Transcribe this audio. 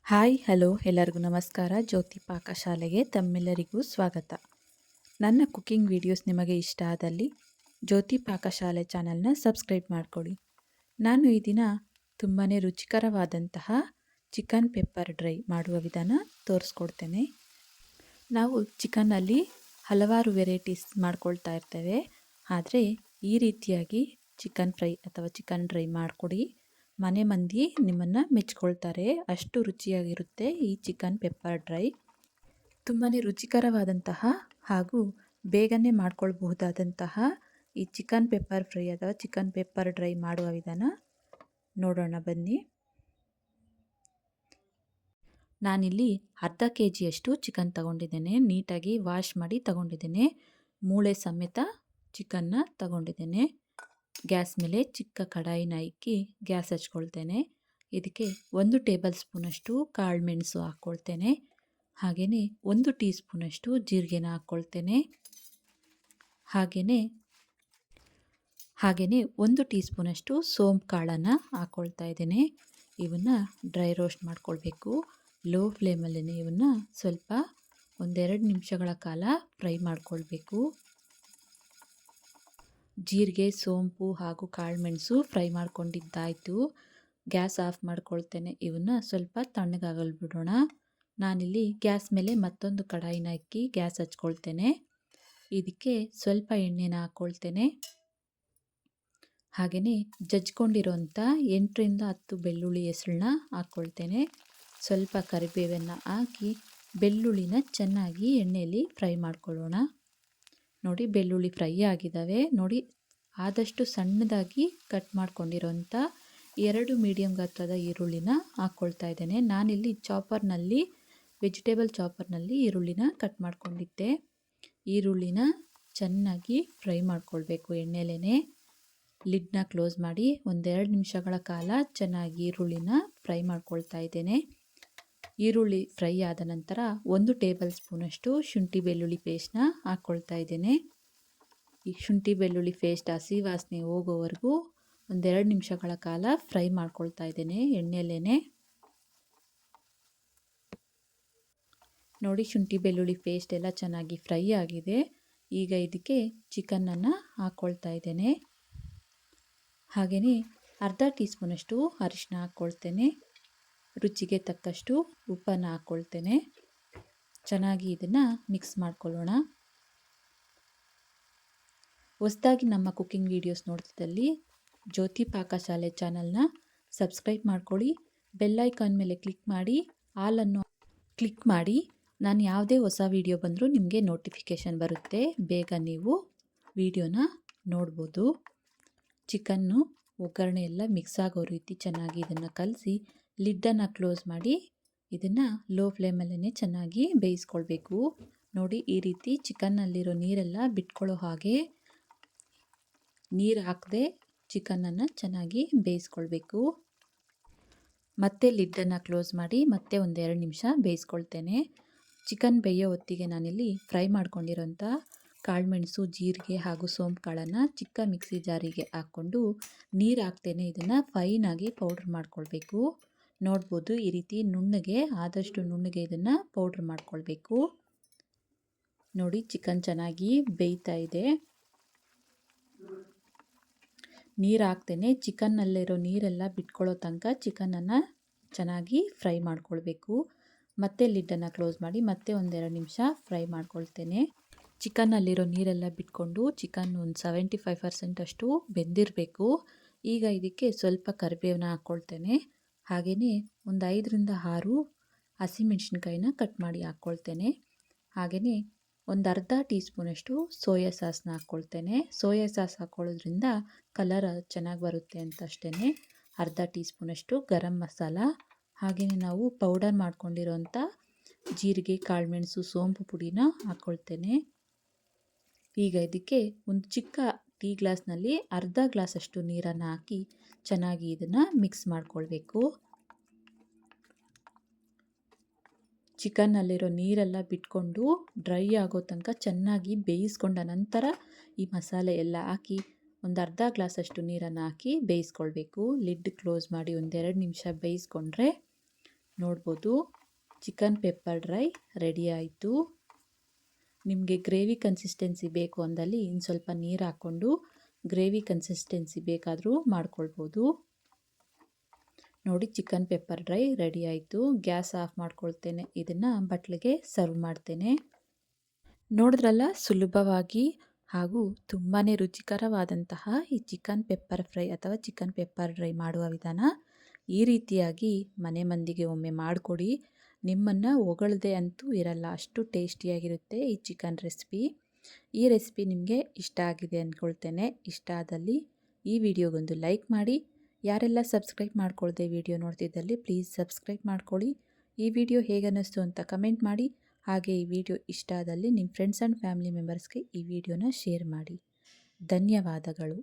Hi hello ಎಲ್ಲರಿಗೂ ನಮಸ್ಕಾರ. ಜ್ಯೋತಿ ಪಾಕಶಾಲೆಗೆ ತಮ್ಮೆಲ್ಲರಿಗೂ ಸ್ವಾಗತ. ನನ್ನ ಕುಕ್ಕಿಂಗ್ ವಿಡಿಯೋಸ್ ನಿಮಗೆ ಇಷ್ಟ ಆದಲ್ಲಿ ಜ್ಯೋತಿ ಪಾಕಶಾಲೆ ಚಾನಲ್ನ ಸಬ್ಸ್ಕ್ರೈಬ್ ಮಾಡ್ಕೊಳ್ಳಿ. ನಾನು ಈ ದಿನ ತುಂಬಾ ರುಚಿಕರವಾದಂತಹ ಚಿಕನ್ ಪೆಪ್ಪರ್ ಡ್ರೈ ಮಾಡುವ ವಿಧಾನ ತೋರಿಸ್ಕೊಡ್ತೇನೆ. ನಾವು ಚಿಕನ್ನಲ್ಲಿ ಹಲವಾರು ವೆರೈಟೀಸ್ ಮಾಡ್ಕೊಳ್ತಾ ಇರ್ತೇವೆ, ಆದರೆ ಈ ರೀತಿಯಾಗಿ ಚಿಕನ್ ಫ್ರೈ ಅಥವಾ ಚಿಕನ್ ಡ್ರೈ ಮಾಡಿಕೊಡಿ, ಮನೆ ಮಂದಿ ನಿಮ್ಮನ್ನು ಮೆಚ್ಕೊಳ್ತಾರೆ. ಅಷ್ಟು ರುಚಿಯಾಗಿರುತ್ತೆ ಈ ಚಿಕನ್ ಪೆಪ್ಪರ್ ಡ್ರೈ. ತುಂಬಾ ರುಚಿಕರವಾದಂತಹ ಹಾಗೂ ಬೇಗನೆ ಮಾಡ್ಕೊಳ್ಬಹುದಾದಂತಹ ಈ ಚಿಕನ್ ಪೆಪ್ಪರ್ ಫ್ರೈ ಅಥವಾ ಚಿಕನ್ ಪೆಪ್ಪರ್ ಡ್ರೈ ಮಾಡುವ ವಿಧಾನ ನೋಡೋಣ ಬನ್ನಿ. ನಾನಿಲ್ಲಿ ಅರ್ಧ ಕೆಜಿಯಷ್ಟು ಚಿಕನ್ ತಗೊಂಡಿದ್ದೇನೆ. ನೀಟಾಗಿ ವಾಶ್ ಮಾಡಿ ತಗೊಂಡಿದ್ದೇನೆ. ಮೂಳೆ ಸಮೇತ ಚಿಕನ್ನ ತಗೊಂಡಿದ್ದೇನೆ. ಗ್ಯಾಸ್ ಮೇಲೆ ಚಿಕ್ಕ ಕಡಾಯಿನ ಇಕ್ಕಿ ಗ್ಯಾಸ್ ಹಚ್ಕೊಳ್ತೇನೆ. ಇದಕ್ಕೆ 1 ಟೇಬಲ್ ಸ್ಪೂನಷ್ಟು ಕಾಳು ಮೆಣಸು ಹಾಕ್ಕೊಳ್ತೇನೆ. ಹಾಗೆಯೇ 1 ಟೀ ಸ್ಪೂನಷ್ಟು ಜೀರಿಗೆನ ಹಾಕ್ಕೊಳ್ತೇನೆ. ಹಾಗೆಯೇ 1 ಟೀ ಸ್ಪೂನಷ್ಟು ಸೋಂಪು ಕಾಳನ್ನು ಹಾಕ್ಕೊಳ್ತಾ ಇದ್ದೇನೆ. ಇವನ್ನ ಡ್ರೈ ರೋಸ್ಟ್ ಮಾಡ್ಕೊಳ್ಬೇಕು. ಲೋ ಫ್ಲೇಮಲ್ಲೇ ಇವನ್ನ ಸ್ವಲ್ಪ 1-2 ನಿಮಿಷಗಳ ಕಾಲ ಫ್ರೈ ಮಾಡ್ಕೊಳ್ಬೇಕು. ಜೀರಿಗೆ, ಸೋಂಪು ಹಾಗೂ ಕಾಳುಮೆಣಸು ಫ್ರೈ ಮಾಡ್ಕೊಂಡಿದ್ದಾಯಿತು. ಗ್ಯಾಸ್ ಆಫ್ ಮಾಡ್ಕೊಳ್ತೇನೆ. ಇವನ್ನ ಸ್ವಲ್ಪ ತಣ್ಣಗಾಗಲು ಬಿಡೋಣ. ನಾನಿಲ್ಲಿ ಗ್ಯಾಸ್ ಮೇಲೆ ಮತ್ತೊಂದು ಕಡಾಯಿನ ಇಕ್ಕಿ ಗ್ಯಾಸ್ ಹಚ್ಕೊಳ್ತೇನೆ. ಇದಕ್ಕೆ ಸ್ವಲ್ಪ ಎಣ್ಣೆನ ಹಾಕ್ಕೊಳ್ತೇನೆ. ಹಾಗೆಯೇ ಜಜ್ಕೊಂಡಿರೋಂಥ 8-10 ಬೆಳ್ಳುಳ್ಳಿ ಹೆಸಳನ್ನ ಹಾಕ್ಕೊಳ್ತೇನೆ. ಸ್ವಲ್ಪ ಕರಿಬೇವನ್ನು ಹಾಕಿ ಬೆಳ್ಳುಳ್ಳಿನ ಚೆನ್ನಾಗಿ ಎಣ್ಣೆಯಲ್ಲಿ ಫ್ರೈ ಮಾಡ್ಕೊಳ್ಳೋಣ. ನೋಡಿ, ಬೆಳ್ಳುಳ್ಳಿ ಫ್ರೈ ಆಗಿದ್ದಾವೆ. ನೋಡಿ, ಆದಷ್ಟು ಸಣ್ಣದಾಗಿ ಕಟ್ ಮಾಡ್ಕೊಂಡಿರೋಂಥ 2 ಮೀಡಿಯಂ ಗಾತ್ರದ ಈರುಳ್ಳಿನ ಹಾಕ್ಕೊಳ್ತಾ ಇದ್ದೇನೆ. ನಾನಿಲ್ಲಿ ವೆಜಿಟೇಬಲ್ ಚಾಪರ್ನಲ್ಲಿ ಈರುಳ್ಳಿನ ಕಟ್ ಮಾಡ್ಕೊಂಡಿದ್ದೆ. ಈರುಳ್ಳಿನ ಚೆನ್ನಾಗಿ ಫ್ರೈ ಮಾಡ್ಕೊಳ್ಬೇಕು ಎಣ್ಣೆಲೇ. ಲಿಡ್ನ ಕ್ಲೋಸ್ ಮಾಡಿ 1-2 ನಿಮಿಷಗಳ ಕಾಲ ಚೆನ್ನಾಗಿ ಈರುಳ್ಳಿನ ಫ್ರೈ ಮಾಡ್ಕೊಳ್ತಾ ಇದ್ದೇನೆ. ಈರುಳ್ಳಿ ಫ್ರೈ ಆದ ನಂತರ 1 ಟೇಬಲ್ ಸ್ಪೂನಷ್ಟು ಶುಂಠಿ ಬೆಳ್ಳುಳ್ಳಿ ಪೇಸ್ಟ್ನ ಹಾಕ್ಕೊಳ್ತಾ ಇದ್ದೇನೆ. ಈ ಶುಂಠಿ ಬೆಳ್ಳುಳ್ಳಿ ಪೇಸ್ಟ್ ಹಸಿ ವಾಸನೆ ಹೋಗೋವರೆಗೂ 1-2 ನಿಮಿಷಗಳ ಕಾಲ ಫ್ರೈ ಮಾಡ್ಕೊಳ್ತಾ ಇದ್ದೇನೆ ಎಣ್ಣೆಲೇ. ನೋಡಿ, ಶುಂಠಿ ಬೆಳ್ಳುಳ್ಳಿ ಪೇಸ್ಟ್ ಎಲ್ಲ ಚೆನ್ನಾಗಿ ಫ್ರೈ ಆಗಿದೆ. ಈಗ ಇದಕ್ಕೆ ಚಿಕನನ್ನು ಹಾಕ್ಕೊಳ್ತಾ ಇದ್ದೇನೆ. ಹಾಗೆಯೇ ಅರ್ಧ ಟೀ ಸ್ಪೂನಷ್ಟು ಅರಿಶಿನ ಹಾಕ್ಕೊಳ್ತೇನೆ. ರುಚಿಗೆ ತಕ್ಕಷ್ಟು ಉಪ್ಪನ್ನು ಹಾಕ್ಕೊಳ್ತೇನೆ. ಚೆನ್ನಾಗಿ ಇದನ್ನು ಮಿಕ್ಸ್ ಮಾಡ್ಕೊಳ್ಳೋಣ. ಹೊಸದಾಗಿ ನಮ್ಮ ಕುಕ್ಕಿಂಗ್ ವಿಡಿಯೋಸ್ ನೋಡ್ತಿದ್ದಲ್ಲಿ ಜ್ಯೋತಿ ಪಾಕಶಾಲೆ ಚಾನಲ್ನ ಸಬ್ಸ್ಕ್ರೈಬ್ ಮಾಡ್ಕೊಳ್ಳಿ. ಬೆಲ್ಲೈಕಾನ್ ಮೇಲೆ ಕ್ಲಿಕ್ ಮಾಡಿ ಆಲನ್ನು ಕ್ಲಿಕ್ ಮಾಡಿ. ನಾನು ಯಾವುದೇ ಹೊಸ ವಿಡಿಯೋ ಬಂದರೂ ನಿಮಗೆ ನೋಟಿಫಿಕೇಷನ್ ಬರುತ್ತೆ. ಬೇಗ ನೀವು ವಿಡಿಯೋನ ನೋಡ್ಬೋದು. ಚಿಕನ್ನು ಒಗ್ಗರಣೆ ಎಲ್ಲ ಮಿಕ್ಸ್ ಆಗೋ ರೀತಿ ಚೆನ್ನಾಗಿ ಇದನ್ನು ಕಲಸಿ ಲಿಡ್ಡನ್ನು ಕ್ಲೋಸ್ ಮಾಡಿ ಇದನ್ನು ಲೋ ಫ್ಲೇಮಲ್ಲೇ ಚೆನ್ನಾಗಿ ಬೇಯಿಸ್ಕೊಳ್ಬೇಕು. ನೋಡಿ, ಈ ರೀತಿ ಚಿಕನ್ನಲ್ಲಿರೋ ನೀರೆಲ್ಲ ಬಿಟ್ಕೊಳ್ಳೋ ಹಾಗೆ ನೀರು ಹಾಕದೆ ಚಿಕನನ್ನು ಚೆನ್ನಾಗಿ ಬೇಯಿಸ್ಕೊಳ್ಬೇಕು. ಮತ್ತೆ ಲಿಡ್ಡನ್ನು ಕ್ಲೋಸ್ ಮಾಡಿ ಮತ್ತೆ 1-2 ನಿಮಿಷ ಬೇಯಿಸ್ಕೊಳ್ತೇನೆ. ಚಿಕನ್ ಬೇಯೋ ಹೊತ್ತಿಗೆ ನಾನಿಲ್ಲಿ ಫ್ರೈ ಮಾಡ್ಕೊಂಡಿರೋಂಥ ಕಾಳುಮೆಣಸು, ಜೀರಿಗೆ ಹಾಗೂ ಸೋಂಪು ಕಾಳನ್ನು ಚಿಕ್ಕ ಮಿಕ್ಸಿ ಜಾರಿಗೆ ಹಾಕ್ಕೊಂಡು ನೀರು ಹಾಕ್ತೇನೆ ಇದನ್ನು ಫೈನಾಗಿ ಪೌಡ್ರ್ ಮಾಡ್ಕೊಳ್ಬೇಕು. ನೋಡ್ಬೋದು, ಈ ರೀತಿ ಆದಷ್ಟು ನುಣ್ಣಗೆ ಇದನ್ನು ಪೌಡ್ರ್ ಮಾಡ್ಕೊಳ್ಬೇಕು. ನೋಡಿ, ಚಿಕನ್ ಚೆನ್ನಾಗಿ ಬೇಯ್ತಾ ಇದೆ. ನೀರು ಹಾಕ್ತೇನೆ. ಚಿಕನ್ನಲ್ಲಿರೋ ನೀರೆಲ್ಲ ಬಿಟ್ಕೊಳ್ಳೋ ತನಕ ಚಿಕನನ್ನು ಚೆನ್ನಾಗಿ ಫ್ರೈ ಮಾಡ್ಕೊಳ್ಬೇಕು. ಮತ್ತೆ ಲಿಡ್ಡನ್ನು ಕ್ಲೋಸ್ ಮಾಡಿ ಮತ್ತೆ 1-2 ನಿಮಿಷ ಫ್ರೈ ಮಾಡ್ಕೊಳ್ತೇನೆ. ಚಿಕನ್ನಲ್ಲಿರೋ ನೀರೆಲ್ಲ ಬಿಟ್ಕೊಂಡು ಚಿಕನ್ ಒಂದು 75% ಅಷ್ಟು ಬೆಂದಿರಬೇಕು. ಈಗ ಇದಕ್ಕೆ ಸ್ವಲ್ಪ ಕರಿಬೇವನ್ನ ಹಾಕ್ಕೊಳ್ತೇನೆ. ಹಾಗೆಯೇ ಒಂದು 5-6 ಹಸಿಮೆಣಸಿನ್ಕಾಯಿನ ಕಟ್ ಮಾಡಿ ಹಾಕ್ಕೊಳ್ತೇನೆ. ಹಾಗೆಯೇ ಒಂದು ಅರ್ಧ ಟೀ ಸ್ಪೂನಷ್ಟು ಸೋಯಾ ಸಾಸ್ನ ಹಾಕ್ಕೊಳ್ತೇನೆ. ಸೋಯಾ ಸಾಸ್ ಹಾಕ್ಕೊಳ್ಳೋದ್ರಿಂದ ಕಲರ್ ಚೆನ್ನಾಗಿ ಬರುತ್ತೆ ಅಂತ ಅಷ್ಟೇ. ಅರ್ಧ ಟೀ ಸ್ಪೂನಷ್ಟು ಗರಂ ಮಸಾಲ, ಹಾಗೆಯೇ ನಾವು ಪೌಡರ್ ಮಾಡ್ಕೊಂಡಿರೋಂಥ ಜೀರಿಗೆ, ಕಾಳುಮೆಣಸು, ಸೋಂಪು ಪುಡಿನ ಹಾಕ್ಕೊಳ್ತೇನೆ. ಈಗ ಇದಕ್ಕೆ ಒಂದು ಚಿಕ್ಕ ಟೀ ಗ್ಲಾಸ್ನಲ್ಲಿ ಅರ್ಧ ಗ್ಲಾಸಷ್ಟು ನೀರನ್ನು ಹಾಕಿ ಚೆನ್ನಾಗಿ ಇದನ್ನು ಮಿಕ್ಸ್ ಮಾಡ್ಕೊಳ್ಬೇಕು. ಚಿಕನ್ನಲ್ಲಿರೋ ನೀರೆಲ್ಲ ಬಿಟ್ಕೊಂಡು ಡ್ರೈ ಆಗೋ ತನಕ ಚೆನ್ನಾಗಿ ಬೇಯಿಸ್ಕೊಂಡ ನಂತರ ಈ ಮಸಾಲೆ ಎಲ್ಲ ಹಾಕಿ ಒಂದು ಅರ್ಧ ಗ್ಲಾಸಷ್ಟು ನೀರನ್ನು ಹಾಕಿ ಬೇಯಿಸ್ಕೊಳ್ಬೇಕು. ಲಿಡ್ ಕ್ಲೋಸ್ ಮಾಡಿ 1-2 ನಿಮಿಷ ಬೇಯಿಸ್ಕೊಂಡ್ರೆ ನೋಡ್ಬೋದು ಚಿಕನ್ ಪೆಪ್ಪರ್ ಡ್ರೈ ರೆಡಿ ಆಯಿತು. ನಿಮಗೆ ಗ್ರೇವಿ ಕನ್ಸಿಸ್ಟೆನ್ಸಿ ಬೇಕು ಅಂದಲ್ಲಿ ಇನ್ನು ಸ್ವಲ್ಪ ನೀರು ಹಾಕ್ಕೊಂಡು ಗ್ರೇವಿ ಕನ್ಸಿಸ್ಟೆನ್ಸಿ ಬೇಕಾದರೂ ಮಾಡ್ಕೊಳ್ಬೋದು. ನೋಡಿ ಚಿಕನ್ ಪೆಪ್ಪರ್ ಡ್ರೈ ರೆಡಿ ಆಯಿತು. ಗ್ಯಾಸ್ ಆಫ್ ಮಾಡ್ಕೊಳ್ತೇನೆ. ಇದನ್ನು ಬಟ್ಲಿಗೆ ಸರ್ವ್ ಮಾಡ್ತೇನೆ. ನೋಡಿದ್ರಲ್ಲ, ಸುಲಭವಾಗಿ ಹಾಗೂ ತುಂಬಾ ರುಚಿಕರವಾದಂತಹ ಈ ಚಿಕನ್ ಪೆಪ್ಪರ್ ಫ್ರೈ ಅಥವಾ ಚಿಕನ್ ಪೆಪ್ಪರ್ ಡ್ರೈ ಮಾಡುವ ವಿಧಾನ. ಈ ರೀತಿಯಾಗಿ ಮನೆ ಮಂದಿಗೆ ಒಮ್ಮೆ ಮಾಡಿಕೊಡಿ. ನಿಮ್ಮನ್ನು ಹೊಗಳದೆ ಅಂತೂ ಇರಲ್ಲ, ಅಷ್ಟು ಟೇಸ್ಟಿಯಾಗಿರುತ್ತೆ ಈ ಚಿಕನ್ ರೆಸಿಪಿ. ಈ ರೆಸಿಪಿ ನಿಮಗೆ ಇಷ್ಟ ಆಗಿದೆ ಅಂದ್ಕೊಳ್ತೇನೆ. ಇಷ್ಟ ಆದಲ್ಲಿ ಈ ವಿಡಿಯೋಗೊಂದು ಲೈಕ್ ಮಾಡಿ. ಯಾರೆಲ್ಲ ಸಬ್ಸ್ಕ್ರೈಬ್ ಮಾಡ್ಕೊಳ್ದೆ ವಿಡಿಯೋ ನೋಡ್ತಿದ್ದಲ್ಲಿ ಪ್ಲೀಸ್ ಸಬ್ಸ್ಕ್ರೈಬ್ ಮಾಡ್ಕೊಳ್ಳಿ. ಈ ವಿಡಿಯೋ ಹೇಗೆ ಅನ್ನಿಸ್ತು ಅಂತ ಕಮೆಂಟ್ ಮಾಡಿ. ಹಾಗೆ ಈ ವಿಡಿಯೋ ಇಷ್ಟ ಆದಲ್ಲಿ ನಿಮ್ಮ ಫ್ರೆಂಡ್ಸ್ ಆ್ಯಂಡ್ ಫ್ಯಾಮಿಲಿ ಮೆಂಬರ್ಸ್ಗೆ ಈ ವಿಡಿಯೋನ ಶೇರ್ ಮಾಡಿ. ಧನ್ಯವಾದಗಳು.